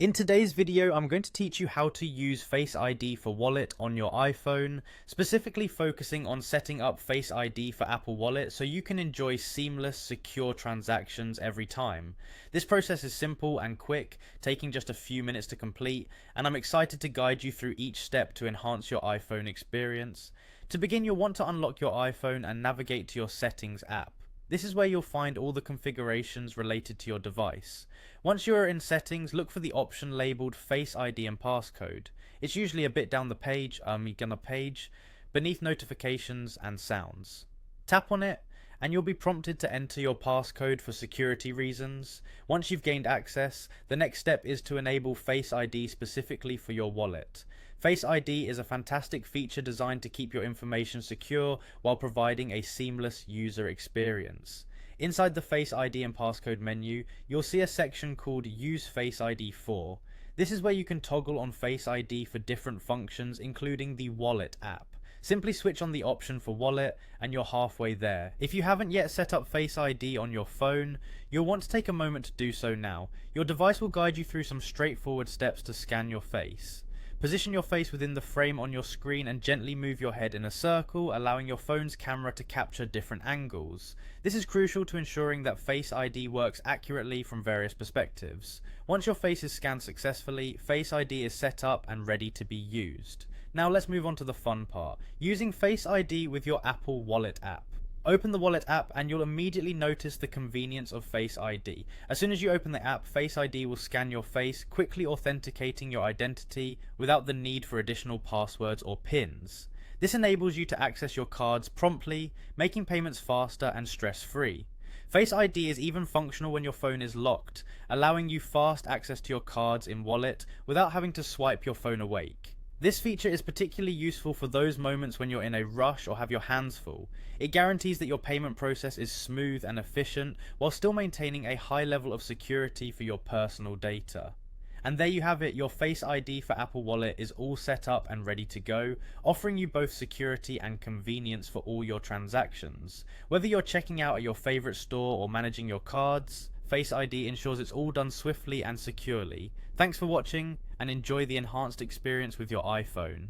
In today's video, I'm going to teach you how to use Face ID for Wallet on your iPhone, specifically focusing on setting up Face ID for Apple Wallet so you can enjoy seamless, secure transactions every time. This process is simple and quick, taking just a few minutes to complete, and I'm excited to guide you through each step to enhance your iPhone experience. To begin, you'll want to unlock your iPhone and navigate to your Settings app. This is where you'll find all the configurations related to your device. Once you are in settings, look for the option labelled Face ID and Passcode. It's usually a bit down the page, beneath notifications and sounds. Tap on it and you'll be prompted to enter your passcode for security reasons. Once you've gained access, the next step is to enable Face ID specifically for your wallet. Face ID is a fantastic feature designed to keep your information secure while providing a seamless user experience. Inside the Face ID and Passcode menu, you'll see a section called Use Face ID for. This is where you can toggle on Face ID for different functions, including the Wallet app. Simply switch on the option for Wallet and you're halfway there. If you haven't yet set up Face ID on your phone, you'll want to take a moment to do so now. Your device will guide you through some straightforward steps to scan your face. Position your face within the frame on your screen and gently move your head in a circle, allowing your phone's camera to capture different angles. This is crucial to ensuring that Face ID works accurately from various perspectives. Once your face is scanned successfully, Face ID is set up and ready to be used. Now let's move on to the fun part, using Face ID with your Apple Wallet app. Open the Wallet app and you'll immediately notice the convenience of Face ID. As soon as you open the app, Face ID will scan your face, quickly authenticating your identity without the need for additional passwords or PINs. This enables you to access your cards promptly, making payments faster and stress-free. Face ID is even functional when your phone is locked, allowing you fast access to your cards in Wallet without having to swipe your phone awake. This feature is particularly useful for those moments when you're in a rush or have your hands full. It guarantees that your payment process is smooth and efficient while still maintaining a high level of security for your personal data. And there you have it, your Face ID for Apple Wallet is all set up and ready to go, offering you both security and convenience for all your transactions. Whether you're checking out at your favorite store or managing your cards, Face ID ensures it's all done swiftly and securely. Thanks for watching and enjoy the enhanced experience with your iPhone.